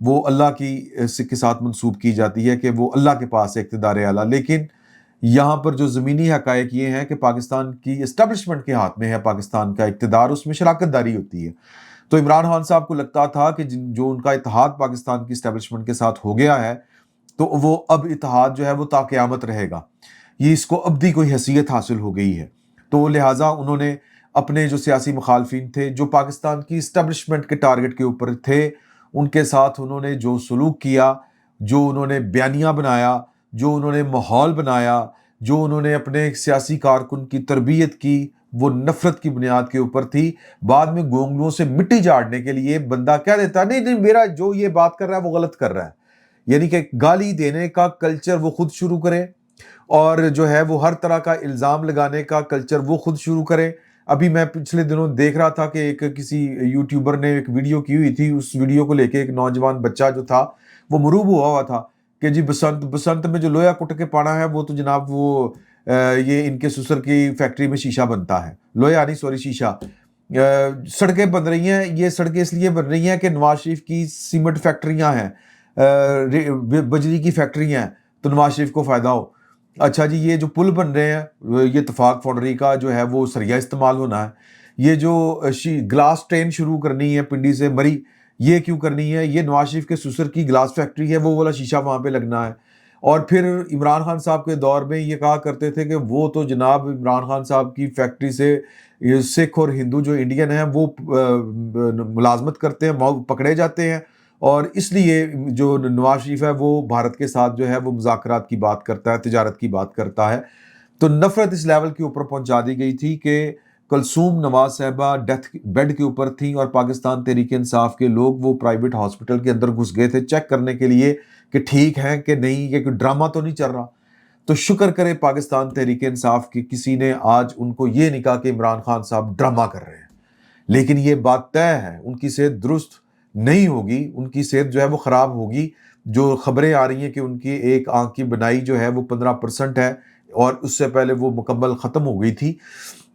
وہ اللہ کے ساتھ منسوب کی جاتی ہے کہ وہ اللہ کے پاس ہے اقتدار اعلیٰ، لیکن یہاں پر جو زمینی حقائق یہ ہیں کہ پاکستان کی اسٹیبلشمنٹ کے ہاتھ میں ہے پاکستان کا اقتدار، اس میں شراکت داری ہوتی ہے۔ تو عمران خان صاحب کو لگتا تھا کہ جو ان کا اتحاد پاکستان کی اسٹیبلشمنٹ کے ساتھ ہو گیا ہے تو وہ اب اتحاد جو ہے وہ تا قیامت رہے گا، یہ اس کو ابدی کوئی حیثیت حاصل ہو گئی ہے۔ تو لہٰذا انہوں نے اپنے جو سیاسی مخالفین تھے، جو پاکستان کی اسٹیبلشمنٹ کے ٹارگٹ کے اوپر تھے، ان کے ساتھ انہوں نے جو سلوک کیا، جو انہوں نے بیانیہ بنایا، جو انہوں نے ماحول بنایا، جو انہوں نے اپنے سیاسی کارکن کی تربیت کی، وہ نفرت کی بنیاد کے اوپر تھی۔ بعد میں گونگلوں سے مٹی جھاڑنے کے لیے بندہ کہہ دیتا ہے نہیں نہیں میرا جو یہ بات کر رہا ہے وہ غلط کر رہا ہے، یعنی کہ گالی دینے کا کلچر وہ خود شروع کرے، اور جو ہے وہ ہر طرح کا الزام لگانے کا کلچر وہ خود شروع کرے۔ ابھی میں پچھلے دنوں دیکھ رہا تھا کہ ایک کسی یوٹیوبر نے ایک ویڈیو کی ہوئی تھی، اس ویڈیو کو لے کے ایک نوجوان بچہ جو تھا وہ مروب ہوا تھا کہ جی بسنت میں جو لویا کٹ کے پانا ہے وہ تو جناب وہ یہ ان کے سسر کی فیکٹری میں شیشہ بنتا ہے، لویا نہیں سوری شیشہ۔ سڑکیں بن رہی ہیں، یہ سڑکیں اس لیے بن رہی ہیں کہ نواز شریف کی سیمنٹ فیکٹریاں ہیں، بجری کی فیکٹریاں ہیں تو نواز شریف کو فائدہ ہو۔ اچھا جی یہ جو پل بن رہے ہیں، یہ اتفاق فاؤنڈری کا جو ہے وہ سریا استعمال ہونا ہے، یہ جو گلاس ٹرین شروع کرنی ہے پنڈی سے مری، یہ کیوں کرنی ہے؟ یہ نواز شریف کے سسر کی گلاس فیکٹری ہے، وہ والا شیشہ وہاں پہ لگنا ہے۔ اور پھر عمران خان صاحب کے دور میں یہ کہا کرتے تھے کہ وہ تو جناب عمران خان صاحب کی فیکٹری سے سکھ اور ہندو جو انڈین ہیں وہ ملازمت کرتے ہیں، وہ پکڑے جاتے ہیں، اور اس لیے جو نواز شریف ہے وہ بھارت کے ساتھ جو ہے وہ مذاکرات کی بات کرتا ہے، تجارت کی بات کرتا ہے۔ تو نفرت اس لیول کے اوپر پہنچا دی گئی تھی کہ کلثوم نواز صاحبہ ڈیتھ بیڈ کے اوپر تھیں، اور پاکستان تحریک انصاف کے لوگ وہ پرائیویٹ ہاسپٹل کے اندر گھس گئے تھے چیک کرنے کے لیے کہ ٹھیک ہے کہ نہیں، یہ کوئی ڈرامہ تو نہیں چل رہا۔ تو شکر کرے پاکستان تحریک انصاف کی کسی نے آج ان کو یہ نہیں کہا کہ عمران خان صاحب ڈرامہ کر رہے ہیں، لیکن یہ بات طے ہے ان کی صحت درست نہیں ہوگی، ان کی صحت جو ہے وہ خراب ہوگی۔ جو خبریں آ رہی ہیں کہ ان کی ایک آنکھ کی بنائی جو ہے وہ 15% ہے، اور اس سے پہلے وہ مکمل ختم ہو گئی تھی۔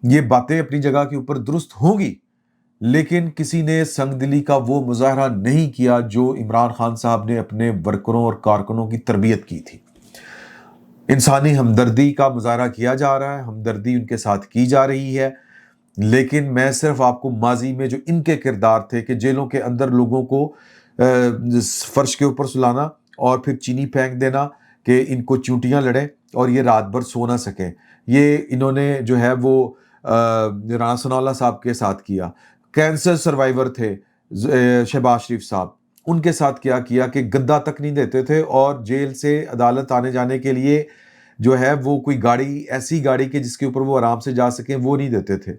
یہ باتیں اپنی جگہ کے اوپر درست ہوں گی، لیکن کسی نے سنگ دلی کا وہ مظاہرہ نہیں کیا جو عمران خان صاحب نے اپنے ورکروں اور کارکنوں کی تربیت کی تھی۔ انسانی ہمدردی کا مظاہرہ کیا جا رہا ہے، ہمدردی ان کے ساتھ کی جا رہی ہے، لیکن میں صرف آپ کو ماضی میں جو ان کے کردار تھے کہ جیلوں کے اندر لوگوں کو فرش کے اوپر سلانا اور پھر چینی پھینک دینا کہ ان کو چونٹیاں لڑیں اور یہ رات بھر سو نہ سکیں، یہ انہوں نے جو ہے وہ رانا ثناء اللہ صاحب کے ساتھ کیا۔ کینسر سروائیور تھے شہباز شریف صاحب، ان کے ساتھ کیا کیا کہ گدا تک نہیں دیتے تھے، اور جیل سے عدالت آنے جانے کے لیے جو ہے وہ کوئی گاڑی، ایسی گاڑی کہ جس کے اوپر وہ آرام سے جا سکیں، وہ نہیں دیتے تھے۔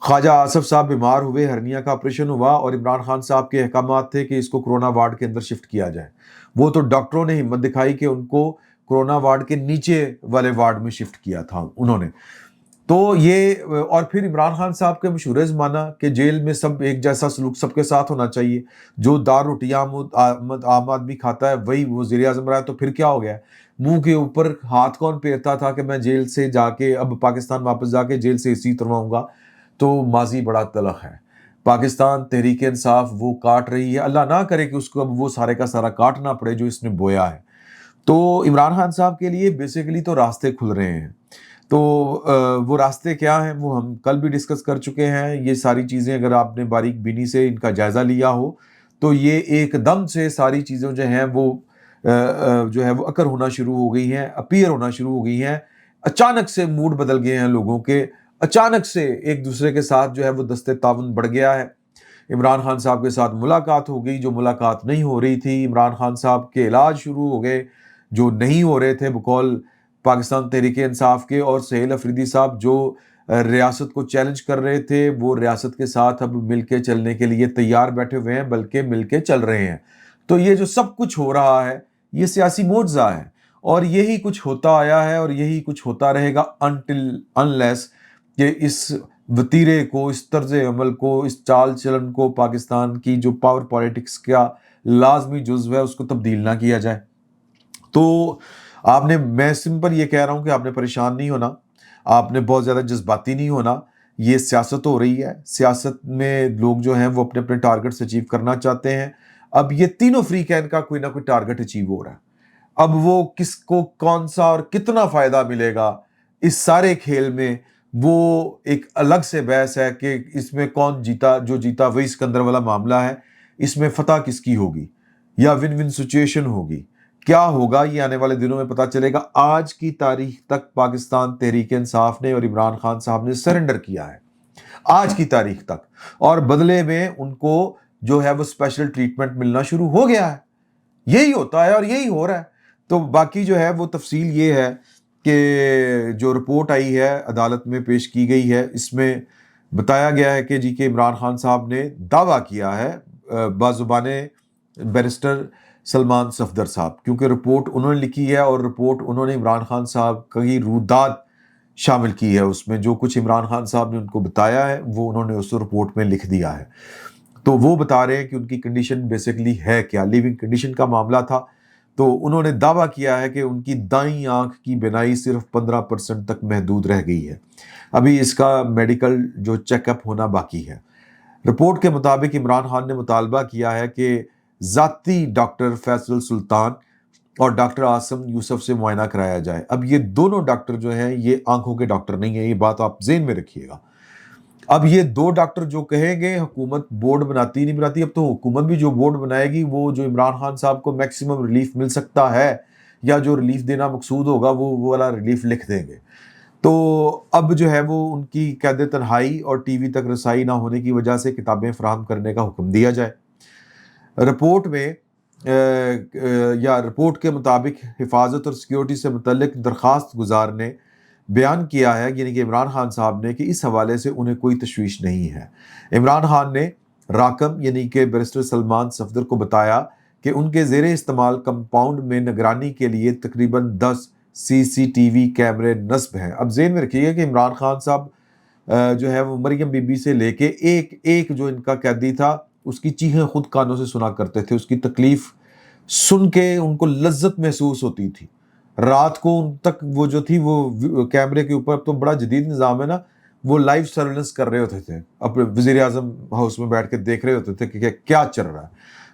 خواجہ آصف صاحب بیمار ہوئے، ہرنیا کا آپریشن ہوا، اور عمران خان صاحب کے احکامات تھے کہ اس کو کرونا وارڈ کے اندر شفٹ کیا جائے، وہ تو ڈاکٹروں نے ہمت دکھائی کہ ان کو کرونا وارڈ کے نیچے والے وارڈ میں شفٹ کیا تھا انہوں نے۔ تو یہ، اور پھر عمران خان صاحب کے مشہور زمانہ کہ جیل میں سب ایک جیسا سلوک سب کے ساتھ ہونا چاہیے، جو دار روٹی عام آدمی کھاتا ہے وہی وزیر اعظم رہا ہے، تو پھر کیا ہو گیا؟ منہ کے اوپر ہاتھ کون پھیرتا تھا کہ میں جیل سے جا کے اب پاکستان واپس جا کے جیل سے اسی اترواؤں گا؟ تو ماضی بڑا تلخ ہے، پاکستان تحریک انصاف وہ کاٹ رہی ہے، اللہ نہ کرے کہ اس کو اب وہ سارے کا سارا کاٹنا پڑے جو اس نے بویا ہے۔ تو عمران خان صاحب کے لیے بیسیکلی تو راستے کھل رہے ہیں، تو وہ راستے کیا ہیں وہ ہم کل بھی ڈسکس کر چکے ہیں۔ یہ ساری چیزیں اگر آپ نے باریک بینی سے ان کا جائزہ لیا ہو تو یہ ایک دم سے ساری چیزیں جو ہیں وہ جو ہے وہ اکر ہونا شروع ہو گئی ہیں، اپیئر ہونا شروع ہو گئی ہیں، اچانک سے موڈ بدل گئے ہیں لوگوں کے، اچانک سے ایک دوسرے کے ساتھ جو ہے وہ دست تعاون بڑھ گیا ہے۔ عمران خان صاحب کے ساتھ ملاقات ہو گئی جو ملاقات نہیں ہو رہی تھی، عمران خان صاحب کے علاج شروع ہو گئے جو نہیں ہو رہے تھے بقول پاکستان تحریک انصاف کے، اور سہیل افریدی صاحب جو ریاست کو چیلنج کر رہے تھے وہ ریاست کے ساتھ اب مل کے چلنے کے لیے تیار بیٹھے ہوئے ہیں، بلکہ مل کے چل رہے ہیں۔ تو یہ جو سب کچھ ہو رہا ہے یہ سیاسی معجزہ ہے، اور یہی کچھ ہوتا آیا ہے اور یہی کچھ ہوتا رہے گا unless کہ اس وتیرے کو، اس طرز عمل کو، اس چال چلن کو پاکستان کی جو پاور پالیٹکس کا لازمی جزو ہے اس کو تبدیل نہ کیا جائے۔ تو آپ نے، میں سمپل یہ کہہ رہا ہوں کہ آپ نے پریشان نہیں ہونا، آپ نے بہت زیادہ جذباتی نہیں ہونا، یہ سیاست ہو رہی ہے، سیاست میں لوگ جو ہیں وہ اپنے اپنے ٹارگٹس اچیو کرنا چاہتے ہیں۔ اب یہ تینوں فریقین کا کوئی نہ کوئی ٹارگٹ اچیو ہو رہا ہے. اب وہ کس کو کون سا اور کتنا فائدہ ملے گا اس سارے کھیل میں، وہ ایک الگ سے بحث ہے کہ اس میں کون جیتا. جو جیتا وہی سکندر والا معاملہ ہے. اس میں فتح کس کی ہوگی یا ون ون سچویشن ہوگی، کیا ہوگا، یہ آنے والے دنوں میں پتہ چلے گا. آج کی تاریخ تک پاکستان تحریک انصاف نے اور عمران خان صاحب نے سرنڈر کیا ہے، آج کی تاریخ تک، اور بدلے میں ان کو جو ہے وہ اسپیشل ٹریٹمنٹ ملنا شروع ہو گیا ہے. یہی ہوتا ہے اور یہی ہو رہا ہے. تو باقی جو ہے وہ تفصیل یہ ہے کہ جو رپورٹ آئی ہے عدالت میں پیش کی گئی ہے، اس میں بتایا گیا ہے کہ جی کہ عمران خان صاحب نے دعویٰ کیا ہے بازبان بیرسٹر سلمان صفدر صاحب، کیونکہ رپورٹ انہوں نے لکھی ہے اور رپورٹ انہوں نے عمران خان صاحب کی رودات شامل کی ہے. اس میں جو کچھ عمران خان صاحب نے ان کو بتایا ہے وہ انہوں نے اس رپورٹ میں لکھ دیا ہے. تو وہ بتا رہے ہیں کہ ان کی کنڈیشن بیسیکلی ہے کیا، لیونگ کنڈیشن کا معاملہ تھا. تو انہوں نے دعویٰ کیا ہے کہ ان کی دائیں آنکھ کی بینائی صرف 15% تک محدود رہ گئی ہے. ابھی اس کا میڈیکل جو چیک اپ ہونا باقی ہے. رپورٹ کے مطابق عمران خان نے مطالبہ کیا ہے کہ ذاتی ڈاکٹر فیصل سلطان اور ڈاکٹر عاصم یوسف سے معائنہ کرایا جائے. اب یہ دونوں ڈاکٹر جو ہیں یہ آنکھوں کے ڈاکٹر نہیں ہیں، یہ بات آپ ذہن میں رکھیے گا. اب یہ دو ڈاکٹر جو کہیں گے حکومت بورڈ بناتی نہیں بناتی، اب تو حکومت بھی جو بورڈ بنائے گی وہ جو عمران خان صاحب کو میکسیمم ریلیف مل سکتا ہے یا جو ریلیف دینا مقصود ہوگا وہ والا ریلیف لکھ دیں گے. تو اب جو ہے وہ ان کی قید تنہائی اور ٹی وی تک رسائی نہ ہونے کی وجہ سے کتابیں فراہم کرنے کا حکم دیا جائے. رپورٹ میں یا رپورٹ کے مطابق حفاظت اور سیکیورٹی سے متعلق درخواست گزار نے بیان کیا ہے، یعنی کہ عمران خان صاحب نے، کہ اس حوالے سے انہیں کوئی تشویش نہیں ہے. عمران خان نے راکم یعنی کہ بیرسٹر سلمان صفدر کو بتایا کہ ان کے زیر استعمال کمپاؤنڈ میں نگرانی کے لیے تقریباً 10 CCTV کیمرے نصب ہیں. اب ذہن میں رکھیے گا کہ عمران خان صاحب جو ہے وہ مریم بی بی سے لے کے ایک جو ان کا قیدی تھا اس کی چیخیں خود کانوں سے سنا کرتے تھے. اس کی تکلیف سن کے ان کو لذت محسوس ہوتی تھی. رات کو ان تک وہ جو تھی وہ کیمرے کے اوپر، تو بڑا جدید نظام ہے نا، وہ لائیو سرویلنس کر رہے ہوتے تھے، اپنے وزیر اعظم ہاؤس میں بیٹھ کے دیکھ رہے ہوتے تھے کہ کیا چل رہا ہے.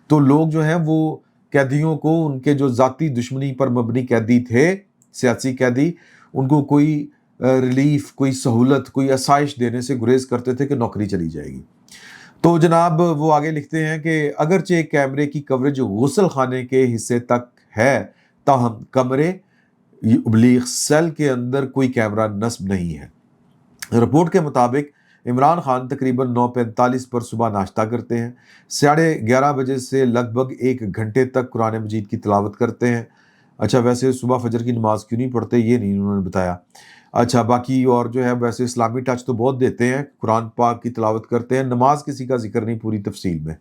تو لوگ جو ہیں وہ قیدیوں کو، ان کے جو ذاتی دشمنی پر مبنی قیدی تھے، سیاسی قیدی، ان کو کوئی ریلیف، کوئی سہولت، کوئی آسائش دینے سے گریز کرتے تھے کہ نوکری چلی جائے گی. تو جناب وہ آگے لکھتے ہیں کہ اگرچہ کیمرے کی کوریج غسل خانے کے حصے تک ہے، تاہم کمرے ابلیغ سیل کے اندر کوئی کیمرہ نصب نہیں ہے. رپورٹ کے مطابق عمران خان تقریباً 9:45 پر صبح ناشتہ کرتے ہیں، 11:30 بجے سے لگ بھگ 1 گھنٹے تک قرآن مجید کی تلاوت کرتے ہیں. اچھا، ویسے صبح فجر کی نماز کیوں نہیں پڑھتے یہ نہیں انہوں نے بتایا. اچھا، باقی اور جو ہے ویسے اسلامی ٹچ تو بہت دیتے ہیں، قرآن پاک کی تلاوت کرتے ہیں، نماز کسی کا ذکر نہیں پوری تفصیل میں.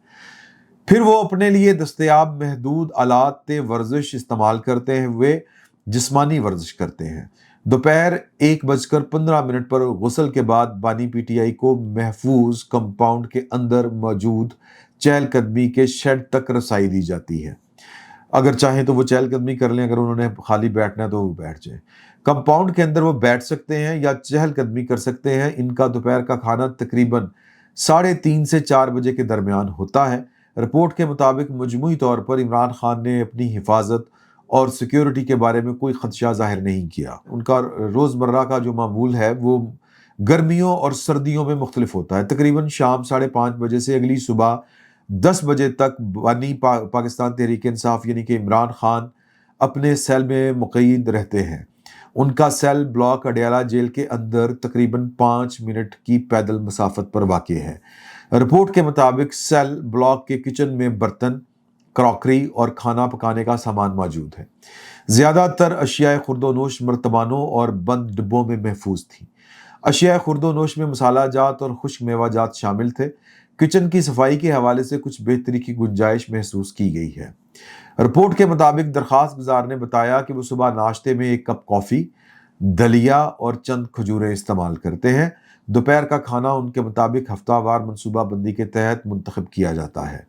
پھر وہ اپنے لیے دستیاب محدود آلات ورزش استعمال کرتے ہوئے جسمانی ورزش کرتے ہیں. دوپہر 1:15 پر غسل کے بعد بانی پی ٹی آئی کو محفوظ کمپاؤنڈ کے اندر موجود چہل قدمی کے شیڈ تک رسائی دی جاتی ہے. اگر چاہیں تو وہ چہل قدمی کر لیں، اگر انہوں نے خالی بیٹھنا ہے تو وہ بیٹھ جائیں. کمپاؤنڈ کے اندر وہ بیٹھ سکتے ہیں یا چہل قدمی کر سکتے ہیں. ان کا دوپہر کا کھانا تقریباً 3:30 سے 4 بجے کے درمیان ہوتا ہے. رپورٹ کے مطابق مجموعی طور پر عمران خان نے اپنی حفاظت اور سیکیورٹی کے بارے میں کوئی خدشہ ظاہر نہیں کیا. ان کا روزمرہ کا جو معمول ہے وہ گرمیوں اور سردیوں میں مختلف ہوتا ہے. تقریباً شام 5:30 بجے سے اگلی صبح 10 بجے تک بانی پاکستان تحریک انصاف یعنی کہ عمران خان اپنے سیل میں مقید رہتے ہیں. ان کا سیل بلاک اڈیالہ جیل کے اندر تقریباً 5 منٹ کی پیدل مسافت پر واقع ہے. رپورٹ کے مطابق سیل بلاک کے کچن میں برتن، کراکری اور کھانا پکانے کا سامان موجود ہے. زیادہ تر اشیاء خورد و نوش مرتبانوں اور بند ڈبوں میں محفوظ تھیں. اشیاء خورد و نوش میں مسالہ جات اور خشک میوہ جات شامل تھے. کچن کی صفائی کے حوالے سے کچھ بہتری کی گنجائش محسوس کی گئی ہے. رپورٹ کے مطابق درخواست گزار نے بتایا کہ وہ صبح ناشتے میں 1 کپ کافی، دلیا اور چند کھجوریں استعمال کرتے ہیں. دوپہر کا کھانا ان کے مطابق ہفتہ وار منصوبہ بندی کے تحت منتخب کیا جاتا ہے.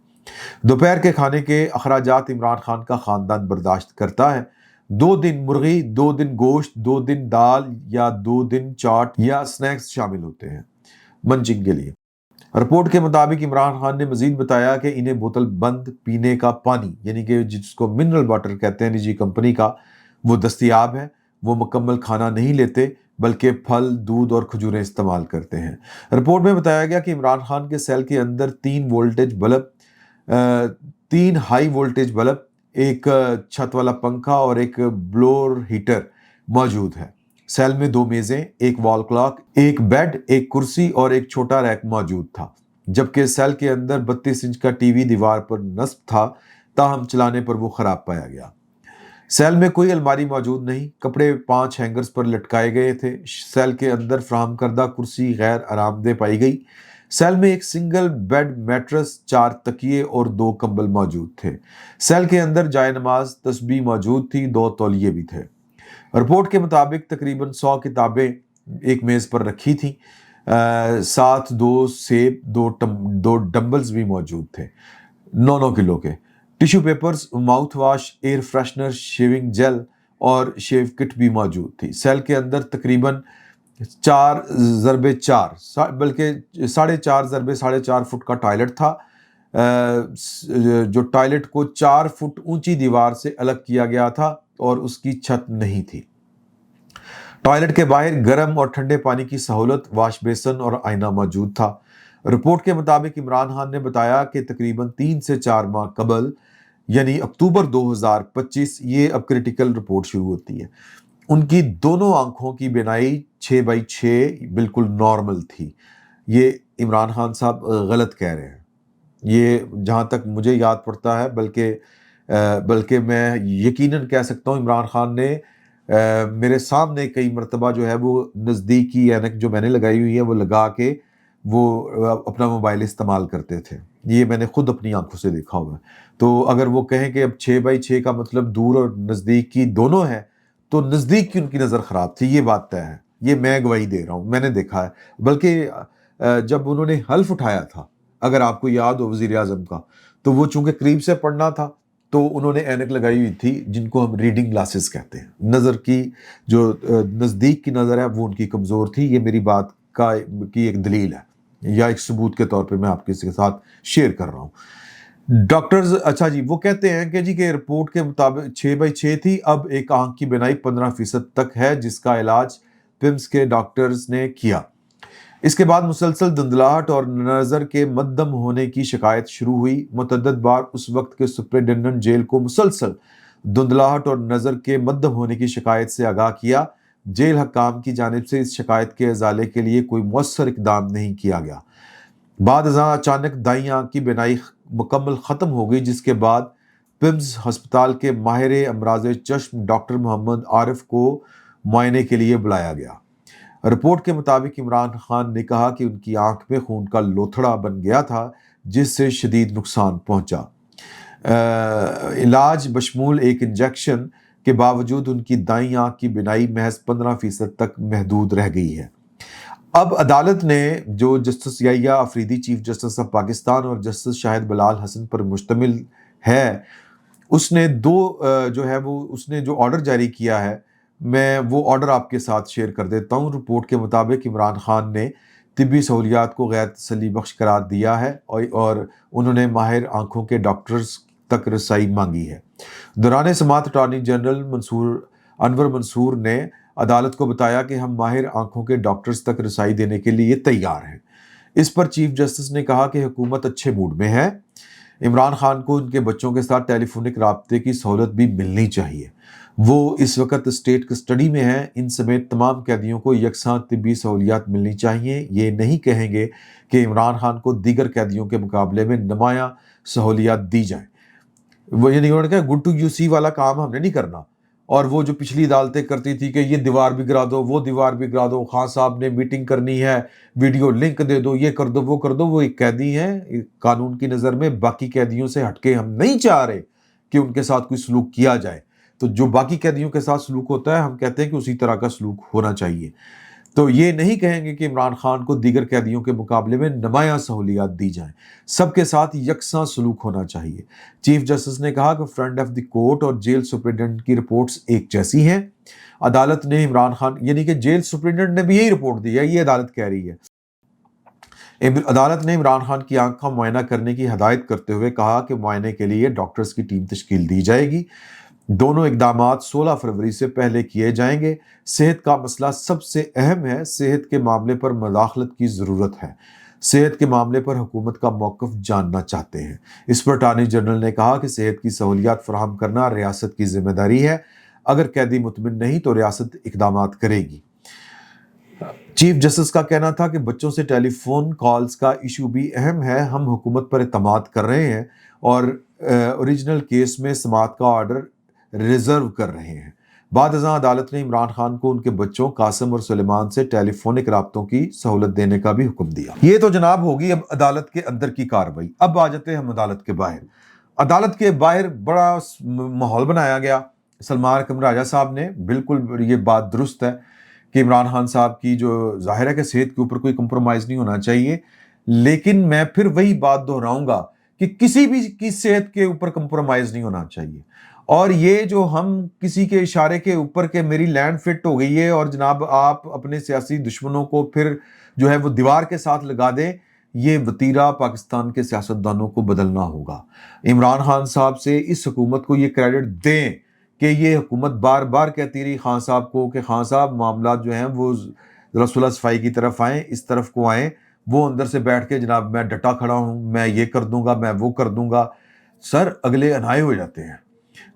دوپہر کے کھانے کے اخراجات عمران خان کا خاندان برداشت کرتا ہے. 2 دن مرغی، 2 دن گوشت، 2 دن دال یا 2 دن چاٹ یا سنیکس شامل ہوتے ہیں منچنگ کے لیے. رپورٹ کے مطابق عمران خان نے مزید بتایا کہ انہیں بوتل بند پینے کا پانی یعنی کہ جس کو منرل واٹر کہتے ہیں نجی کمپنی کا وہ دستیاب ہے. وہ مکمل کھانا نہیں لیتے بلکہ پھل دودھ اور کھجوریں استعمال کرتے ہیں. رپورٹ میں بتایا گیا کہ عمران خان کے سیل کے اندر 3 ہائی وولٹیج بلب، ایک چھت والا پنکھا اور ایک بلور ہیٹر موجود ہے. سیل میں 2 میزیں، ایک وال کلاک، ایک بیڈ، ایک کرسی اور ایک چھوٹا ریک موجود تھا. جبکہ سیل کے اندر 32 انچ کا ٹی وی دیوار پر نصب تھا، تاہم چلانے پر وہ خراب پایا گیا. سیل میں کوئی الماری موجود نہیں، کپڑے 5 ہینگرز پر لٹکائے گئے تھے. سیل کے اندر فراہم کردہ کرسی غیر آرام دہ پائی گئی. سیل میں ایک سنگل بیڈ میٹرس، 4 تکیے اور 2 کمبل موجود تھے. سیل کے اندر جائے نماز، تسبیح موجود تھی، 2 تولیے بھی تھے. رپورٹ کے مطابق تقریباً 100 کتابیں ایک میز پر رکھی تھیں، ساتھ 2 سیب، 2 ڈمبلز بھی موجود تھے 9 کلو کے. Tissue papers, mouthwash, air freshener, shaving gel اور شیو کٹ بھی موجود تھی. سیل کے اندر تقریباً 4x4 بلکہ 4.5x4.5 فٹ کا ٹوائلٹ تھا، جو ٹوائلٹ کو 4 فٹ اونچی دیوار سے الگ کیا گیا تھا اور اس کی چھت نہیں تھی. ٹوائلٹ کے باہر گرم اور ٹھنڈے پانی کی سہولت، واش بیسن اور آئینہ موجود تھا. رپورٹ کے مطابق عمران خان نے بتایا کہ تقریباً 3 سے 4 ماہ قبل یعنی اکتوبر 2025 یہ اب کریٹیکل رپورٹ شروع ہوتی ہے. ان کی دونوں آنکھوں کی بینائی 6/6 بالکل نارمل تھی. یہ عمران خان صاحب غلط کہہ رہے ہیں، یہ جہاں تک مجھے یاد پڑتا ہے، بلکہ میں یقیناً کہہ سکتا ہوں عمران خان نے میرے سامنے کئی مرتبہ جو ہے وہ نزدیکی اینک جو میں نے لگائی ہوئی ہے وہ لگا کے وہ اپنا موبائل استعمال کرتے تھے. یہ میں نے خود اپنی آنکھوں سے دیکھا ہوا ہے. تو اگر وہ کہیں کہ اب 6/6 کا مطلب دور اور نزدیک کی دونوں ہے، تو نزدیک کی ان کی نظر خراب تھی، یہ بات طے ہے. یہ میں گواہی دے رہا ہوں، میں نے دیکھا ہے. بلکہ جب انہوں نے حلف اٹھایا تھا، اگر آپ کو یاد ہو وزیر اعظم کا، تو وہ چونکہ قریب سے پڑھنا تھا تو انہوں نے اینک لگائی ہوئی تھی جن کو ہم ریڈنگ گلاسز کہتے ہیں. نظر کی جو نزدیک کی نظر ہے وہ ان کی کمزور تھی. یہ میری بات کی ایک دلیل ہے یا ایک ثبوت کے طور پہ میں آپ کے ساتھ شیئر کر رہا ہوں. ڈاکٹرز اچھا جی وہ کہتے ہیں کہ جی کہ رپورٹ کے مطابق 6/6 تھی. اب ایک آنکھ کی بینائی 15% تک ہے جس کا علاج پمس کے ڈاکٹرز نے کیا. اس کے بعد مسلسل دھندلاہٹ اور نظر کے مدھم ہونے کی شکایت شروع ہوئی. متعدد بار اس وقت کے سپرنٹنڈنٹ جیل کو مسلسل دھندلاہٹ اور نظر کے مدھم ہونے کی شکایت سے آگاہ کیا. جیل حکام کی جانب سے اس شکایت کے ازالے کے لیے کوئی مؤثر اقدام نہیں کیا گیا. بعد ازاں اچانک دائیں آنکھ کی بینائی مکمل ختم ہو گئی، جس کے بعد پمز ہسپتال کے ماہر امراض چشم ڈاکٹر محمد عارف کو معائنے کے لیے بلایا گیا. رپورٹ کے مطابق عمران خان نے کہا کہ ان کی آنکھ میں خون کا لوتھڑا بن گیا تھا جس سے شدید نقصان پہنچا. علاج بشمول ایک انجیکشن کے باوجود ان کی دائیں آنکھ کی بینائی محض 15% تک محدود رہ گئی ہے. اب عدالت نے جو justice Yahya Afridi chief justice of Pakistan اور جسٹس شاہد بلال حسن پر مشتمل ہے، اس نے جو آرڈر جاری کیا ہے، میں وہ آرڈر آپ کے ساتھ شیئر کر دیتا ہوں. رپورٹ کے مطابق عمران خان نے طبی سہولیات کو غیر تسلی بخش قرار دیا ہے اور انہوں نے ماہر آنکھوں کے ڈاکٹرز تک رسائی مانگی ہے. دوران سماعت اٹارنی جنرل انور منصور نے عدالت کو بتایا کہ ہم ماہر آنکھوں کے ڈاکٹرز تک رسائی دینے کے لیے تیار ہیں. اس پر چیف جسٹس نے کہا کہ حکومت اچھے موڈ میں ہے. عمران خان کو ان کے بچوں کے ساتھ ٹیلی فونک رابطے کی سہولت بھی ملنی چاہیے. وہ اس وقت اسٹیٹ کسٹڈی میں ہیں. ان سمیت تمام قیدیوں کو یکساں طبی سہولیات ملنی چاہیے. یہ نہیں کہیں گے کہ عمران خان کو دیگر قیدیوں کے مقابلے میں نمایاں سہولیات دی جائیں. وہ یہ نہیں ہونا کہ گڈ ٹو یو سی والا کام ہم نے نہیں کرنا. اور وہ جو پچھلی عدالتیں کرتی تھی کہ یہ دیوار بھی گرا دو، وہ دیوار بھی گرا دو، خان صاحب نے میٹنگ کرنی ہے، ویڈیو لنک دے دو، یہ کر دو، وہ کر دو. وہ ایک قیدی ہیں قانون کی نظر میں، باقی قیدیوں سے ہٹ کے ہم نہیں چاہ رہے کہ ان کے ساتھ کوئی سلوک کیا جائے. تو جو باقی قیدیوں کے ساتھ سلوک ہوتا ہے ہم کہتے ہیں کہ اسی طرح کا سلوک ہونا چاہیے. تو یہ نہیں کہیں گے کہ عمران خان کو دیگر قیدیوں کے مقابلے میں نمایاں سہولیات دی جائیں. سب کے ساتھ یکساں سلوک ہونا چاہیے. چیف جسٹس نے کہا کہ فرنٹ آف دی کورٹ اور جیل سپرنٹنڈنٹ کی رپورٹس ایک جیسی ہیں. عدالت نے عمران خان یعنی کہ جیل سپرنٹنڈنٹ نے بھی یہی رپورٹ دی ہے، یہ عدالت کہہ رہی ہے. عدالت نے عمران خان کی آنکھ کا معائنہ کرنے کی ہدایت کرتے ہوئے کہا کہ معائنے کے لیے ڈاکٹرز کی ٹیم تشکیل دی جائے گی۔ دونوں اقدامات 16 فروری سے پہلے کیے جائیں گے۔ صحت کا مسئلہ سب سے اہم ہے، صحت کے معاملے پر مداخلت کی ضرورت ہے۔ صحت کے معاملے پر حکومت کا موقف جاننا چاہتے ہیں۔ اس پر اٹارنی جنرل نے کہا کہ صحت کی سہولیات فراہم کرنا ریاست کی ذمہ داری ہے، اگر قیدی مطمئن نہیں تو ریاست اقدامات کرے گی۔ چیف جسٹس کا کہنا تھا کہ بچوں سے ٹیلی فون کالز کا ایشو بھی اہم ہے، ہم حکومت پر اعتماد کر رہے ہیں اور اوریجنل کیس میں سماعت کا آرڈر ریزرو کر رہے ہیں۔ بعد ازاں عدالت نے عمران خان کو ان کے بچوں قاسم اور سلیمان سے ٹیلی فونک رابطوں کی سہولت دینے کا بھی حکم دیا۔ یہ تو جناب ہوگی اب عدالت کے اندر کی کارروائی۔ اب آ جاتے ہیں ہم عدالت کے باہر۔ عدالت کے باہر بڑا ماحول بنایا گیا۔ سلمان اکرم راجہ صاحب نے، بالکل یہ بات درست ہے کہ عمران خان صاحب کی جو ظاہر ہے کہ صحت کے اوپر کوئی کمپرومائز نہیں ہونا چاہیے، لیکن میں پھر وہی بات دہراؤں گا کہ کسی بھی کی صحت کے اوپر کمپرومائز نہیں ہونا چاہیے۔ اور یہ جو ہم کسی کے اشارے کے اوپر کہ میری لینڈ فٹ ہو گئی ہے اور جناب آپ اپنے سیاسی دشمنوں کو پھر جو ہے وہ دیوار کے ساتھ لگا دیں، یہ وتیرہ پاکستان کے سیاستدانوں کو بدلنا ہوگا۔ عمران خان صاحب سے اس حکومت کو یہ کریڈٹ دیں کہ یہ حکومت بار بار کہتی رہی خان صاحب کو کہ خان صاحب معاملات جو ہیں وہ ذرا صلح صفائی کی طرف آئیں، اس طرف کو آئیں۔ وہ اندر سے بیٹھ کے جناب میں ڈٹا کھڑا ہوں، میں یہ کر دوں گا، میں وہ کر دوں گا۔ سر اگلے انہائے ہو جاتے ہیں۔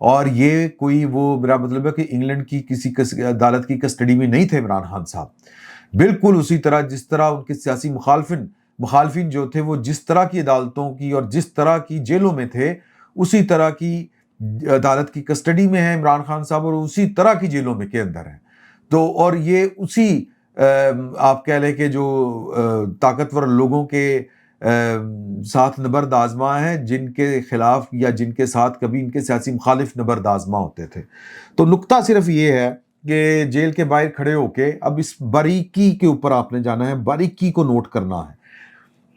اور یہ کوئی وہ میرا مطلب ہے کہ انگلینڈ کی کسی عدالت کی کسٹڈی میں نہیں تھے عمران خان صاحب۔ بالکل اسی طرح جس طرح ان کے سیاسی مخالفین جو تھے وہ جس طرح کی عدالتوں کی اور جس طرح کی جیلوں میں تھے، اسی طرح کی عدالت کی کسٹڈی میں ہے عمران خان صاحب اور اسی طرح کی جیلوں میں کے اندر ہیں۔ تو اور یہ اسی آپ کہہ لیں کہ جو طاقتور لوگوں کے ساتھ نبرد آزما ہیں جن کے خلاف یا جن کے ساتھ کبھی ان کے سیاسی مخالف نبرد آزما ہوتے تھے۔ تو نقطہ صرف یہ ہے کہ جیل کے باہر کھڑے ہو کے اب اس باریکی کے اوپر آپ نے جانا ہے، باریکی کو نوٹ کرنا ہے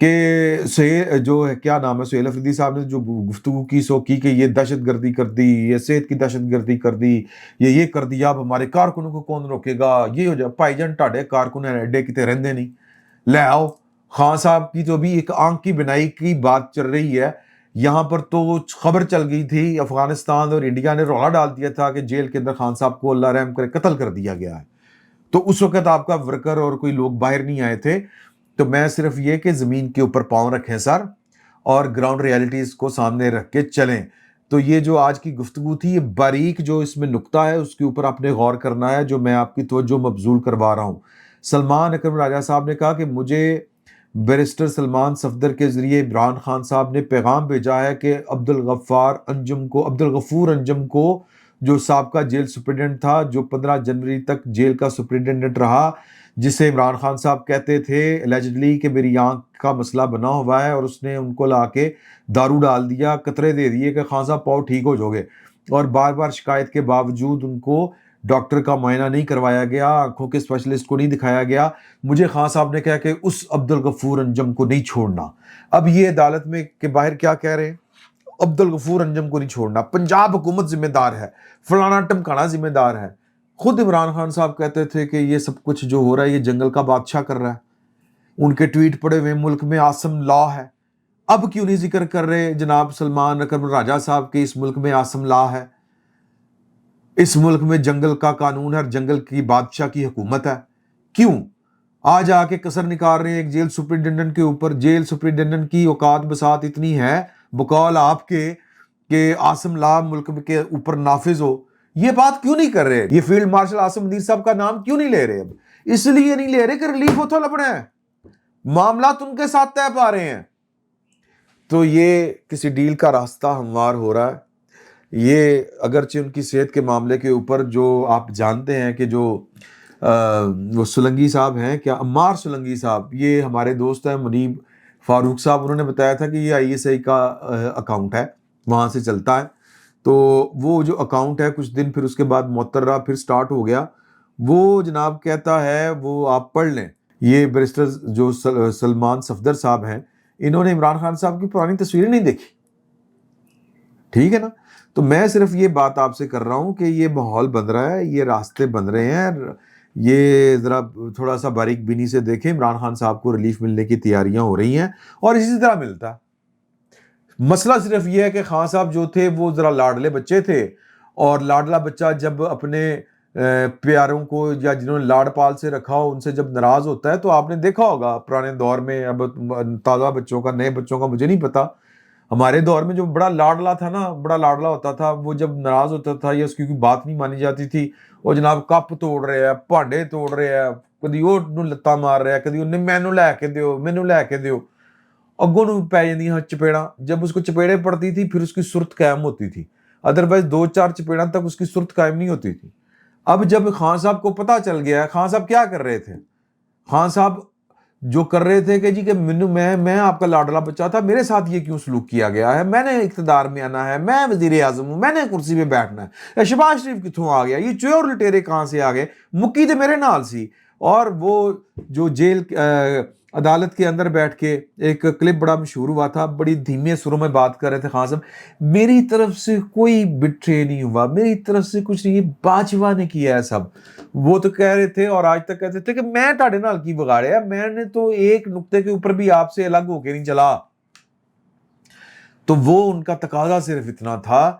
کہ جو ہے کیا نام ہے سہیل افریدی صاحب نے جو گفتگو کی سو کی کہ یہ دہشت گردی کر دی، یہ صحت کی دہشت گردی کر دی، یہ کر دیا، اب ہمارے کارکنوں کو کون روکے گا، یہ ہو جائے۔ بھائی جان ٹاڈے کارکن ایڈے کتے رہندے نہیں، لے آؤ۔ خان صاحب کی تو بھی ایک آنکھ کی بنائی کی بات چل رہی ہے۔ یہاں پر تو خبر چل گئی تھی، افغانستان اور انڈیا نے رولا ڈال دیا تھا کہ جیل کے اندر خان صاحب کو اللہ رحم کرے قتل کر دیا گیا ہے۔ تو اس وقت آپ کا ورکر اور کوئی لوگ باہر نہیں آئے تھے۔ تو میں صرف یہ کہ زمین کے اوپر پاؤں رکھیں سر اور گراؤنڈ ریالٹیز کو سامنے رکھ کے چلیں۔ تو یہ جو آج کی گفتگو تھی، یہ باریک جو اس میں نقطہ ہے اس کے اوپر آپ نے غور کرنا ہے، جو میں آپ کی توجہ مبذول کروا رہا ہوں۔ سلمان اکرم راجہ صاحب نے کہا کہ مجھے بیرسٹر سلمان صفدر کے ذریعے عمران خان صاحب نے پیغام بھیجا ہے کہ عبدالغفور انجم کو جو سابقہ جیل سپرنٹنڈنٹ تھا، جو 15 جنوری تک جیل کا سپرنٹنڈنٹ رہا، جسے عمران خان صاحب کہتے تھے اللیجڈلی کہ میری آنکھ کا مسئلہ بنا ہوا ہے، اور اس نے ان کو لا کے دارو ڈال دیا، قطرے دے دیے کہ خان صاحب پاؤ ٹھیک ہو جاؤ گے، اور بار بار شکایت کے باوجود ان کو ڈاکٹر کا معائنہ نہیں کروایا گیا، آنکھوں کے اسپیشلسٹ کو نہیں دکھایا گیا۔ مجھے خان صاحب نے کہا کہ اس عبدالغفور انجم کو نہیں چھوڑنا۔ اب یہ عدالت میں کے باہر کیا کہہ رہے ہیں؟ عبدالغفور انجم کو نہیں چھوڑنا، پنجاب حکومت ذمہ دار ہے، فلانا ٹمکانا ذمہ دار ہے۔ خود عمران خان صاحب کہتے تھے کہ یہ سب کچھ جو ہو رہا ہے یہ جنگل کا بادشاہ کر رہا ہے، ان کے ٹویٹ پڑے ہوئے ملک میں عاصم لا ہے۔ اب کیوں نہیں ذکر کر رہے جناب سلمان اکرم راجہ صاحب کہ اس ملک میں عاصم لا ہے، اس ملک میں جنگل کا قانون ہے اور جنگل کی بادشاہ کی حکومت ہے؟ کیوں آج آ کے کسر نکال رہے ہیں ایک جیل سپرنٹنڈنٹ کے اوپر؟ جیل سپرنٹنڈنٹ کی اوقات بساط اتنی ہے بقول آپ کے کہ عاصم لا ملک کے اوپر نافذ ہو، یہ بات کیوں نہیں کر رہے؟ یہ فیلڈ مارشل عاصم منیر صاحب کا نام کیوں نہیں لے رہے؟ اب اس لیے نہیں لے رہے کہ ریلیف اتھو لبنا ہے، معاملات ان کے ساتھ طے پا رہے ہیں۔ تو یہ کسی ڈیل کا راستہ ہموار ہو رہا ہے۔ یہ اگرچہ ان کی صحت کے معاملے کے اوپر جو آپ جانتے ہیں کہ جو وہ سولنگی صاحب ہیں، کیا عمار سولنگی صاحب، یہ ہمارے دوست ہیں منیب فاروق صاحب، انہوں نے بتایا تھا کہ یہ ISI کا اکاؤنٹ ہے، وہاں سے چلتا ہے۔ تو وہ جو اکاؤنٹ ہے کچھ دن پھر اس کے بعد معطل رہا، پھر سٹارٹ ہو گیا۔ وہ جناب کہتا ہے، وہ آپ پڑھ لیں، یہ بیرسٹر جو سلمان صفدر صاحب ہیں، انہوں نے عمران خان صاحب کی پرانی تصویریں نہیں دیکھی، ٹھیک ہے نا؟ تو میں صرف یہ بات آپ سے کر رہا ہوں کہ یہ ماحول بن رہا ہے، یہ راستے بن رہے ہیں، یہ ذرا تھوڑا سا باریک بینی سے دیکھیں. عمران خان صاحب کو ریلیف ملنے کی تیاریاں ہو رہی ہیں اور اسی طرح ملتا. مسئلہ صرف یہ ہے کہ خان صاحب جو تھے وہ ذرا لاڈلے بچے تھے, اور لاڈلا بچہ جب اپنے پیاروں کو یا جنہوں نے لاڈ پال سے رکھا ہو ان سے جب ناراض ہوتا ہے, تو آپ نے دیکھا ہوگا پرانے دور میں, اب تازہ بچوں کا نئے بچوں کا مجھے نہیں پتا, ہمارے دور میں جو بڑا لاڈلا تھا نا, بڑا لاڈلا ہوتا تھا, وہ جب ناراض ہوتا تھا یا اس کی کوئی بات نہیں مانی جاتی تھی, وہ جناب کپ توڑ رہے ہیں, بھانڈے توڑ رہے ہیں, کدی وہ لتاں مار رہے ہیں, کدی انہیں مینو لے کے دیو, مینو لے کے دیو, اگوں نوں پی جاندیاں چپیڑاں. جب اس کو چپیڑے پڑتی تھی پھر اس کی صورت قائم ہوتی تھی, ادروائز 2-4 چپیڑاں تک اس کی صورت قائم نہیں ہوتی تھی. اب جب خان صاحب کو پتہ چل گیا, خان صاحب کیا کر رہے تھے, خان صاحب جو کر رہے تھے کہ جی کہ میں آپ کا لاڈلا بچہ تھا, میرے ساتھ یہ کیوں سلوک کیا گیا ہے, میں نے اقتدار میں آنا ہے, میں وزیر اعظم ہوں, میں نے کرسی پہ بیٹھنا ہے, شہباز شریف کتوں آ گیا, یہ چور لٹیرے کہاں سے آ گئے, مکی تو میرے نال سی. اور وہ جو جیل عدالت کے اندر بیٹھ کے ایک کلپ بڑا مشہور ہوا تھا, بڑی دھیمے سروں میں بات کر رہے تھے خان صاحب, میری طرف سے کوئی بٹرے نہیں ہوا, میری طرف سے کچھ نہیں, یہ باجوہ نے کیا ہے سب. وہ تو کہہ رہے تھے اور آج تک کہتے تھے کہ میں تاڑے نال کی بگاڑیا, میں نے تو ایک نقطے کے اوپر بھی آپ سے الگ ہو کے نہیں چلا. تو وہ ان کا تقاضا صرف اتنا تھا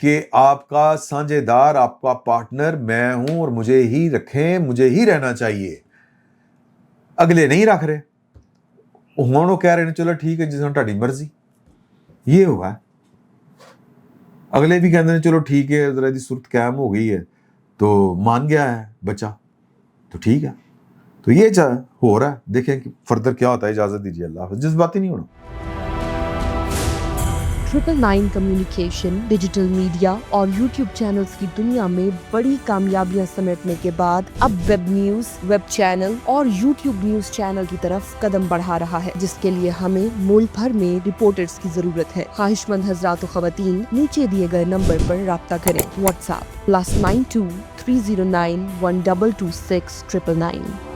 کہ آپ کا سانجھے دار, آپ کا پارٹنر میں ہوں اور مجھے ہی رکھیں, مجھے ہی رہنا چاہیے, اگلے نہیں رکھ رہے. ہوں وہ کہہ رہے ہیں چلو ٹھیک ہے جس طرح تہاڈی مرضی. یہ ہوا ہے. اگلے بھی کہتے ہیں چلو ٹھیک ہے, ذرا دی صورت قائم ہو گئی ہے تو مان گیا ہے بچہ, تو ٹھیک ہے. تو یہ ہو رہا ہے, دیکھیں کہ فردر کیا ہوتا ہے. اجازت دیجیے, اللہ حافظ. جذباتی نہیں ہونا. 999 کمیونیکیشن ڈیجیٹل میڈیا اور یوٹیوب چینلز کی دنیا میں بڑی کامیابیاں سمیٹنے کے بعد اب ویب نیوز, ویب چینل اور یوٹیوب نیوز چینل کی طرف قدم بڑھا رہا ہے, جس کے لیے ہمیں ملک بھر میں رپورٹرز کی ضرورت ہے. خواہش مند حضرات و خواتین نیچے دیے گئے نمبر پر رابطہ کریں. What's app +92 309 1226 999.